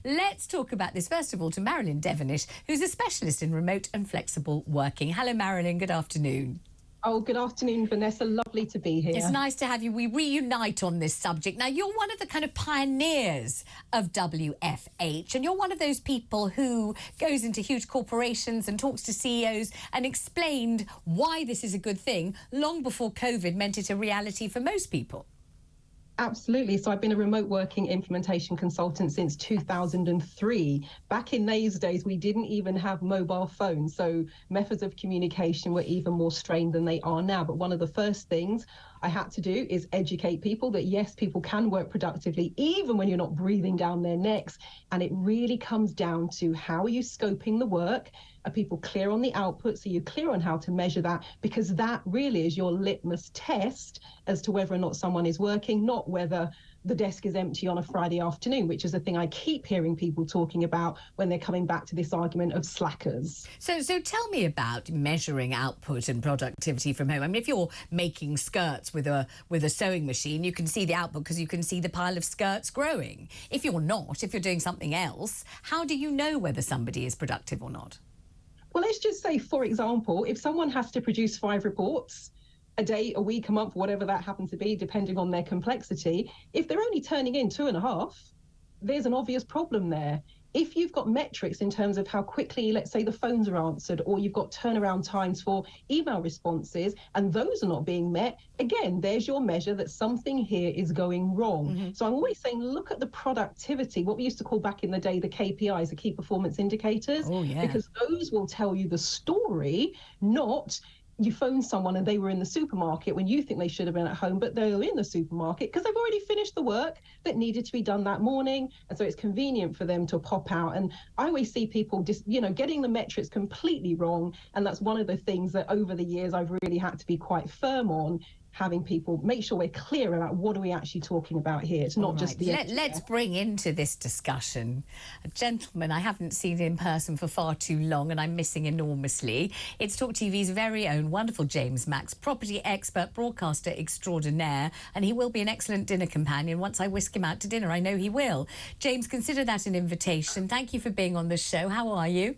Let's talk about this, first of all, to Marilyn Devonish, who's a specialist in remote and flexible working. Hello, Marilyn. Good afternoon. Oh, good afternoon, Vanessa. Lovely to be here. It's nice to have you. We reunite on this subject. Now, you're one of the kind of pioneers of WFH, and you're one of those people who goes into huge corporations and talks to CEOs and explained why this is a good thing long before COVID meant it a reality for most people. Absolutely. So I've been a remote working implementation consultant since 2003. Back in those days, we didn't even have mobile phones. So methods of communication were even more strained than they are now. But one of the first things I had to do is educate people that, yes, people can work productively, even when you're not breathing down their necks. And it really comes down to how are you scoping the work? Are people clear on the output? So you're clear on how to measure that, because that really is your litmus test as to whether or not someone is working, not whether the desk is empty on a Friday afternoon, which is the thing I keep hearing people talking about when they're coming back to this argument of slackers. So tell me about measuring output and productivity from home. I mean, if you're making skirts with a sewing machine, you can see the output because you can see the pile of skirts growing. If you're not, if you're doing something else, how do you know whether somebody is productive or not? Well, let's just say, for example, if someone has to produce 5 reports a day, a week, a month, whatever that happens to be, depending on their complexity, if they're only turning in 2.5, there's an obvious problem there. If you've got metrics in terms of how quickly, let's say, the phones are answered, or you've got turnaround times for email responses, and those are not being met, again, there's your measure that something here is going wrong. Mm-hmm. So I'm always saying, look at the productivity, what we used to call back in the day the KPIs, the key performance indicators, because those will tell you the story, not you phone someone and they were in the supermarket when you think they should have been at home, but they were in the supermarket because they've already finished the work that needed to be done that morning. And so it's convenient for them to pop out. And I always see people just, getting the metrics completely wrong. And that's one of the things that over the years I've really had to be quite firm on, having people make sure we're clear about what are we actually talking about here. It's not just the... Let's bring into this discussion a gentleman I haven't seen in person for far too long and I'm missing enormously. It's Talk TV's very own wonderful James Max, property expert, broadcaster extraordinaire, and he will be an excellent dinner companion once I whisk him out to dinner. I know he will. James, consider that an invitation. Thank you for being on the show. How are you?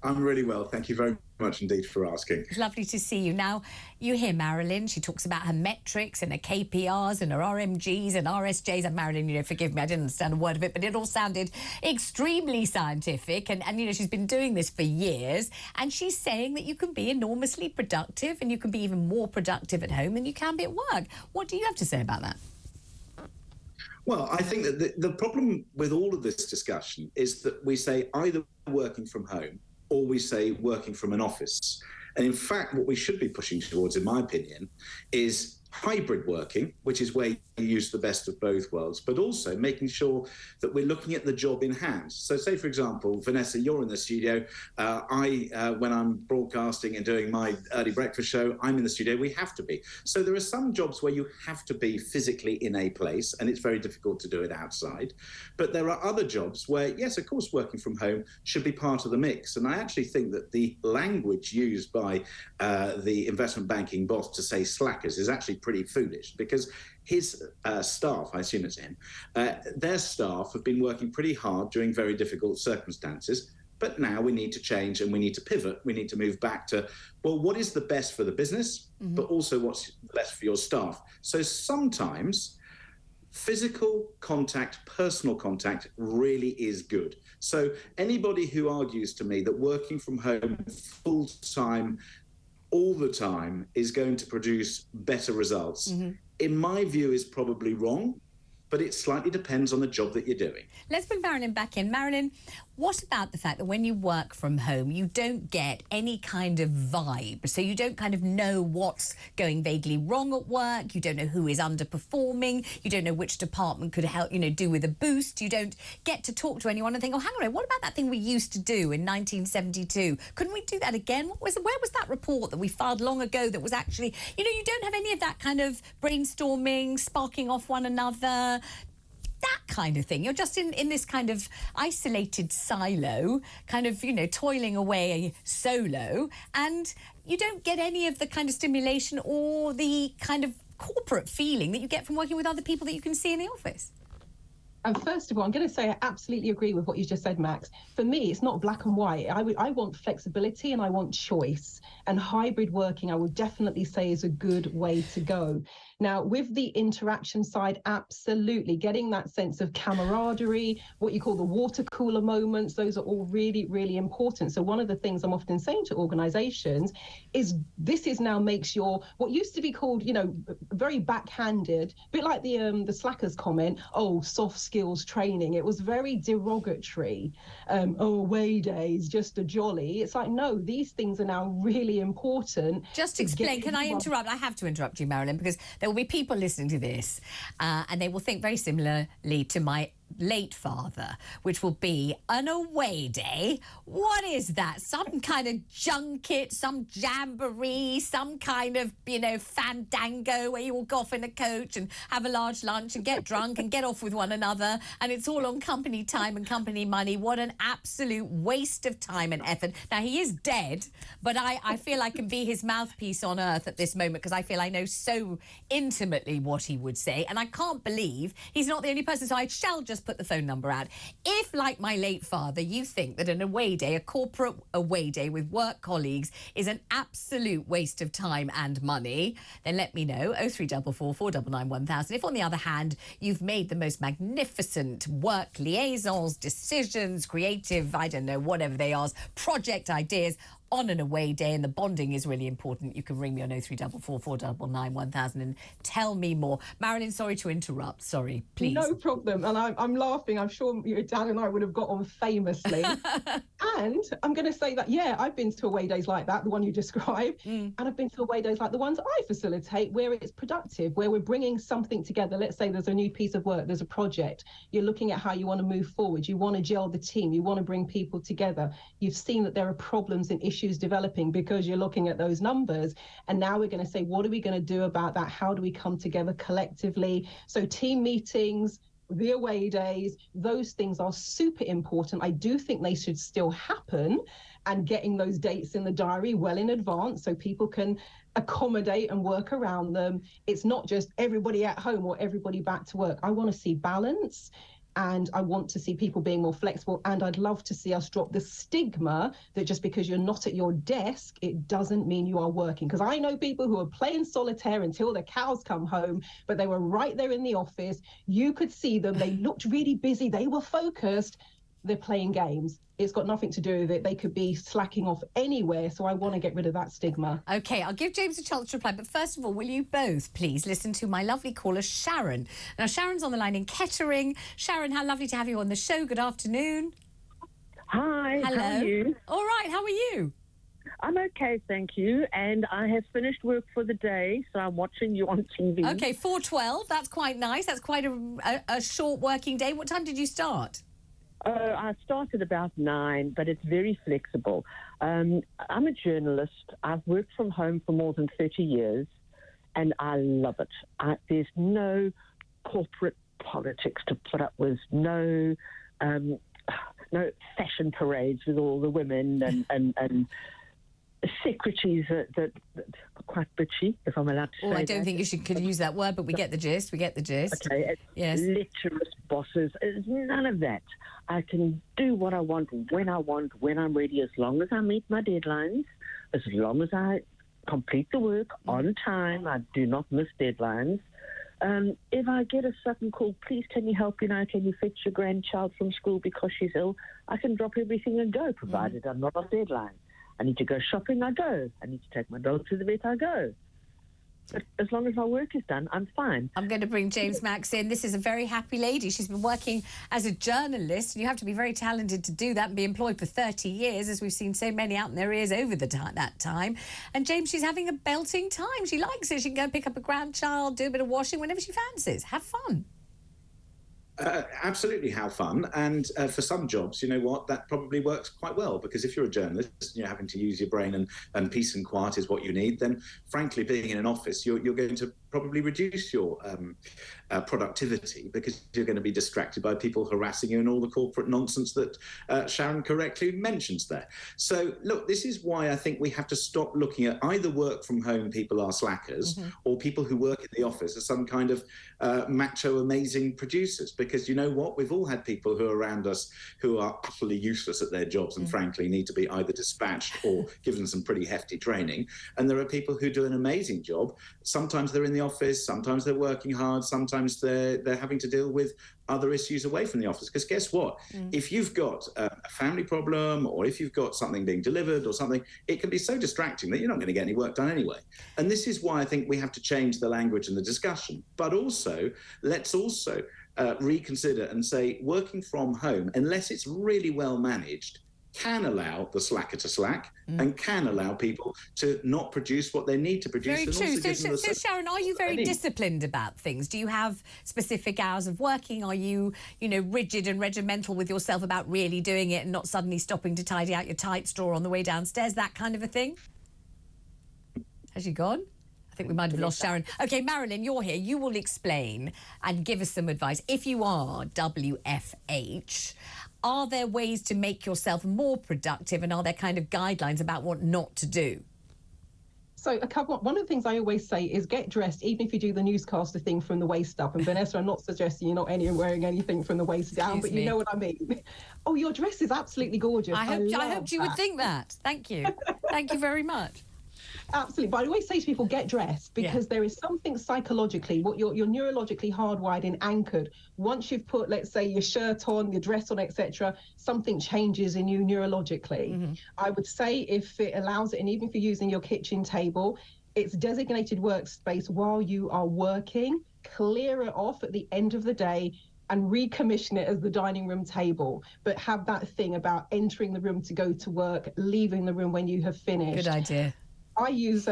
I'm really well. Thank you very much indeed for asking. It's lovely to see you. Now, you hear Marilyn. She talks about her metrics and her KPRs and her RMGs and RSJs. And Marilyn, forgive me, I didn't understand a word of it, but it all sounded extremely scientific. And she's been doing this for years. And she's saying that you can be enormously productive and you can be even more productive at home than you can be at work. What do you have to say about that? Well, I think that the problem with all of this discussion is that we say either working from home or we say working from an office. And in fact, what we should be pushing towards, in my opinion, is hybrid working, which is where you use the best of both worlds, but also making sure that we're looking at the job in hand. So say, for example, Vanessa, you're in the studio. When I'm broadcasting and doing my early breakfast show, I'm in the studio. We have to be. So there are some jobs where you have to be physically in a place, and it's very difficult to do it outside. But there are other jobs where, yes, of course, working from home should be part of the mix. And I actually think that the language used by the investment banking boss to say slackers is actually pretty foolish, because his staff, I assume it's him, their staff have been working pretty hard during very difficult circumstances. But now we need to change and we need to pivot. We need to move back to, well, what is the best for the business, but also what's the best for your staff? So sometimes physical contact, personal contact really is good. So anybody who argues to me that working from home full time, all the time, is going to produce better results, in my view, is probably wrong. But it slightly depends on the job that you're doing. Let's bring Marilyn back in. Marilyn, what about the fact that when you work from home, you don't get any kind of vibe? So you don't kind of know what's going vaguely wrong at work. You don't know who is underperforming. You don't know which department could help, do with a boost. You don't get to talk to anyone and think, oh, hang on, what about that thing we used to do in 1972? Couldn't we do that again? Where was that report that we filed long ago that was actually, you don't have any of that kind of brainstorming, sparking off one another, that kind of thing. You're just in this kind of isolated silo, kind of, toiling away solo, and you don't get any of the kind of stimulation or the kind of corporate feeling that you get from working with other people that you can see in the office. And first of all, I'm going to say I absolutely agree with what you just said, Max. For me, it's not black and white. I want flexibility and I want choice. And hybrid working, I would definitely say, is a good way to go. Now, with the interaction side, absolutely. Getting that sense of camaraderie, what you call the water cooler moments, those are all really, really important. So one of the things I'm often saying to organizations is this is now makes your, what used to be called, you know, very backhanded, a bit like the slackers comment, oh, soft skills training. It was very derogatory. Oh, away days, just a jolly. It's like, no, these things are now really important. Just explain, can I interrupt? I have to interrupt you, Marilyn, because there will be people listening to this and they will think very similarly to my late father, which will be an away day. What is that? Some kind of junket, some jamboree, some kind of, you know, fandango where you all go off in a coach and have a large lunch and get drunk and get off with one another, and it's all on company time and company money. What an absolute waste of time and effort. Now, he is dead, but I feel I can be his mouthpiece on earth at this moment because I feel I know so intimately what he would say, and I can't believe he's not the only person, so I shall just put the phone number out. If, like my late father, you think that an away day, a corporate away day with work colleagues is an absolute waste of time and money, then let me know. 0344 499 1000. If, on the other hand, you've made the most magnificent work liaisons, decisions, creative, I don't know, whatever they are, project ideas on an away day, and the bonding is really important, you can ring me on 0344 499 1000 and tell me more. Marilyn, sorry to interrupt. Sorry, please. No problem. And I'm laughing. I'm sure your dad and I would have got on famously. And I'm going to say that, yeah, I've been to away days like that, the one you described, and I've been to away days like the ones I facilitate, where it's productive, where we're bringing something together. Let's say there's a new piece of work, there's a project. You're looking at how you want to move forward. You want to gel the team. You want to bring people together. You've seen that there are problems and issues developing because you're looking at those numbers. And now we're going to say, what are we going to do about that? How do we come together collectively? So team meetings, the away days, those things are super important. I do think they should still happen, and getting those dates in the diary well in advance so people can accommodate and work around them. It's not just everybody at home or everybody back to work. I want to see balance. And I want to see people being more flexible. And I'd love to see us drop the stigma that just because you're not at your desk, it doesn't mean you are working. Because I know people who are playing solitaire until the cows come home, but they were right there in the office. You could see them. They looked really busy. They were focused. They're playing games. It's got nothing to do with it. They could be slacking off anywhere. So I want to get rid of that stigma. OK, I'll give James a chance to reply. But first of all, will you both please listen to my lovely caller, Sharon? Now, Sharon's on the line in Kettering. Sharon, how lovely to have you on the show. Good afternoon. Hi, hello. How are you? All right, how are you? I'm okay, thank you. And I have finished work for the day, so I'm watching you on TV. OK, 4:12. That's quite nice. That's quite a short working day. What time did you start? I started about 9, but it's very flexible. I'm a journalist. I've worked from home for more than 30 years, and I love it. There's no corporate politics to put up with, no fashion parades with all the women and secretaries that are quite bitchy, if I'm allowed to say I don't think you could use that word, but we get the gist. We get the gist. Okay, yes. Lecherous bosses. It's none of that. I can do what I want, when I'm ready, as long as I meet my deadlines, as long as I complete the work on time. I do not miss deadlines. If I get a sudden call, please can you help, can you fetch your grandchild from school because she's ill, I can drop everything and go, provided I'm not on deadline. I need to go shopping, I go. I need to take my dog to the vet, I go. But as long as my work is done, I'm fine. I'm going to bring James Max in. This is a very happy lady. She's been working as a journalist, and you have to be very talented to do that and be employed for 30 years, as we've seen so many out in their ears over that time. And James, she's having a belting time. She likes it. She can go pick up a grandchild, do a bit of washing whenever she fancies. Have fun. Absolutely have fun, and for some jobs, you know what, that probably works quite well, because if you're a journalist, you're having to use your brain and peace and quiet is what you need, then frankly being in an office, you're going to probably reduce your productivity, because you're going to be distracted by people harassing you and all the corporate nonsense that Sharon correctly mentions there. So look, this is why I think we have to stop looking at either work from home people are slackers, or people who work in the office as some kind of macho amazing producers, because you know what, we've all had people who are around us who are utterly useless at their jobs and frankly need to be either dispatched or given some pretty hefty training, and there are people who do an amazing job. Sometimes they're in the office, sometimes they're working hard, sometimes they're having to deal with other issues away from the office. Because guess what? If you've got a family problem, or if you've got something being delivered or something, it can be so distracting that you're not going to get any work done anyway. And this is why I think we have to change the language and the discussion. But also, let's also reconsider and say working from home, unless it's really well managed, can allow the slacker to slack and can allow people to not produce what they need to produce. Very true. So Sharon, are you very disciplined about things? Do you have specific hours of working? Are you, rigid and regimental with yourself about really doing it and not suddenly stopping to tidy out your tights drawer on the way downstairs, that kind of a thing? Has she gone? I think we might have lost Sharon. OK, Marilyn, you're here. You will explain and give us some advice. If you are WFH, are there ways to make yourself more productive, and are there kind of guidelines about what not to do? So one of the things I always say is get dressed, even if you do the newscaster thing from the waist up. And Vanessa, I'm not suggesting you're not wearing anything from the waist down, but you know what I mean. Oh, your dress is absolutely gorgeous. I hoped you would think that. Thank you. Thank you very much. Absolutely. But I always say to people, get dressed, because there is something psychologically, what you're neurologically hardwired and anchored. Once you've put, let's say, your shirt on, your dress on, etc., something changes in you neurologically. I would say if it allows it, and even if you're using your kitchen table, it's designated workspace while you are working, clear it off at the end of the day and recommission it as the dining room table, but have that thing about entering the room to go to work, leaving the room when you have finished. Good idea. I use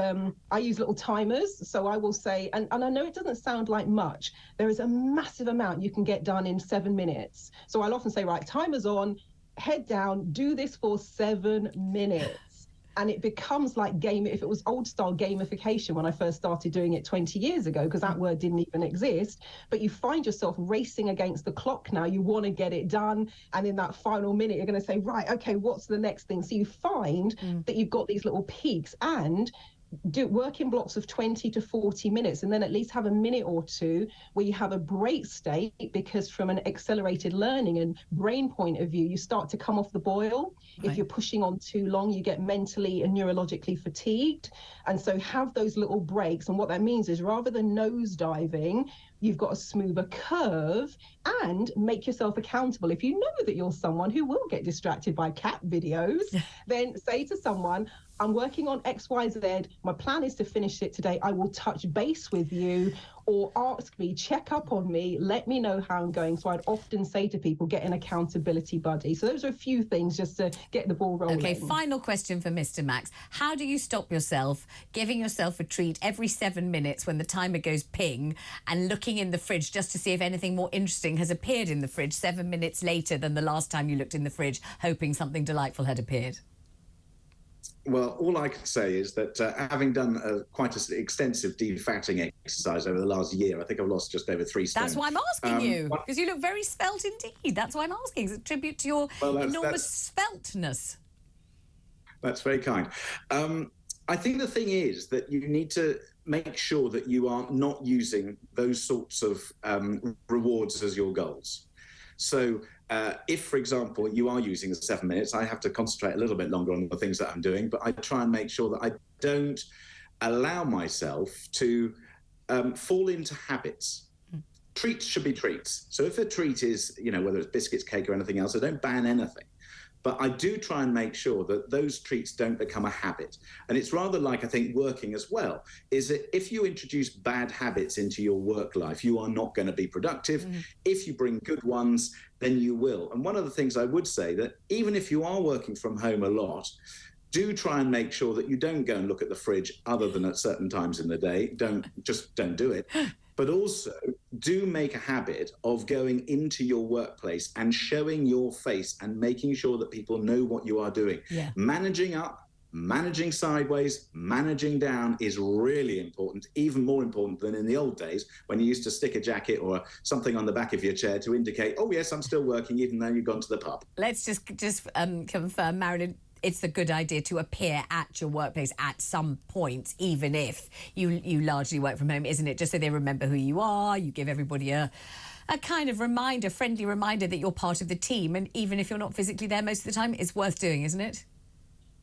little timers, so I will say, and I know it doesn't sound like much, there is a massive amount you can get done in 7 minutes. So I'll often say, right, timer's on, head down, do this for 7 minutes. And it becomes like if it was old style gamification when I first started doing it 20 years ago, because that word didn't even exist, but you find yourself racing against the clock now. You want to get it done. And in that final minute, you're going to say, right, okay, what's the next thing? So you find that you've got these little peaks, and work in blocks of 20 to 40 minutes, and then at least have a minute or two where you have a break state, because from an accelerated learning and brain point of view, you start to come off the boil. Right. If you're pushing on too long, you get mentally and neurologically fatigued. And so have those little breaks. And what that means is, rather than nose diving, you've got a smoother curve, and make yourself accountable. If you know that you're someone who will get distracted by cat videos, then say to someone, I'm working on X, Y, Z. My plan is to finish it today. I will touch base with you, or ask me, check up on me, let me know how I'm going. So I'd often say to people, get an accountability buddy. So those are a few things just to get the ball rolling. Okay, final question for Mr. Max. How do you stop yourself giving yourself a treat every 7 minutes when the timer goes ping, and looking in the fridge just to see if anything more interesting has appeared in the fridge 7 minutes later than the last time you looked in the fridge, hoping something delightful had appeared? Well, all I can say is that having done quite an extensive defatting exercise over the last year, I think I've lost just over 3 stone. That's why I'm asking you, because you look very svelte indeed. That's why I'm asking. It's a tribute to your enormous svelteness. That's very kind. I think the thing is that you need to make sure that you are not using those sorts of rewards as your goals. So if, for example, you are using the 7 minutes, I have to concentrate a little bit longer on the things that I'm doing, but I try and make sure that I don't allow myself to fall into habits. Treats should be treats. So if a treat is, whether it's biscuits, cake or anything else, I don't ban anything. But I do try and make sure that those treats don't become a habit. And it's rather like, I think, working as well, is that if you introduce bad habits into your work life, you are not going to be productive. If you bring good ones, then you will. And one of the things I would say, that even if you are working from home a lot, do try and make sure that you don't go and look at the fridge other than at certain times in the day. Don't do it. But also do make a habit of going into your workplace and showing your face and making sure that people know what you are doing. Managing up managing sideways, managing down is really important, even more important than in the old days when you used to stick a jacket or something on the back of your chair to indicate, oh yes, I'm still working, even though you've gone to the pub. Let's just confirm, Marilyn, it's a good idea to appear at your workplace at some point, even if you largely work from home, isn't it? Just so they remember who you are, you give everybody a kind of reminder, friendly reminder that you're part of the team, and even if you're not physically there most of the time, it's worth doing, isn't it?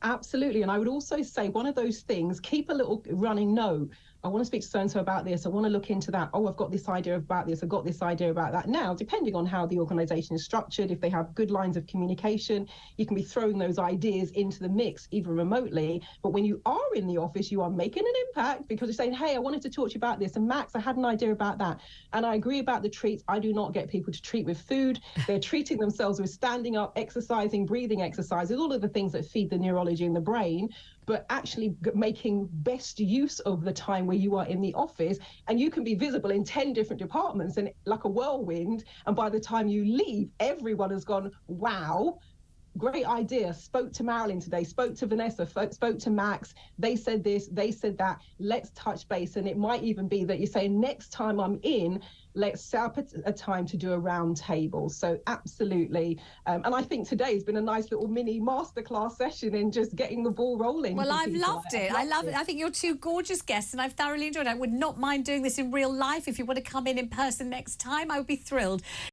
Absolutely. And I would also say one of those things, keep a little running note. I want to speak to so-and-so about this. I want to look into that. Oh, I've got this idea about this. I've got this idea about that. Now, depending on how the organization is structured, if they have good lines of communication, you can be throwing those ideas into the mix, even remotely. But when you are in the office, you are making an impact because you're saying, hey, I wanted to talk to you about this. And Max, I had an idea about that. And I agree about the treats. I do not get people to treat with food. They're treating themselves with standing up, exercising, breathing exercises, all of the things that feed the neurology in the brain, but actually making best use of the time where you are in the office. And you can be visible in 10 different departments and like a whirlwind. And by the time you leave, everyone has gone, wow, great idea. Spoke to Marilyn today, spoke to Vanessa, spoke to Max. They said this, they said that. Let's touch base. And it might even be that you say, next time I'm in, let's set up a time to do a round table. So absolutely. And I think today has been a nice little mini masterclass session in just getting the ball rolling. Well, I've loved it. I love it. I think you're two gorgeous guests and I've thoroughly enjoyed it. I would not mind doing this in real life. If you want to come in person next time, I would be thrilled.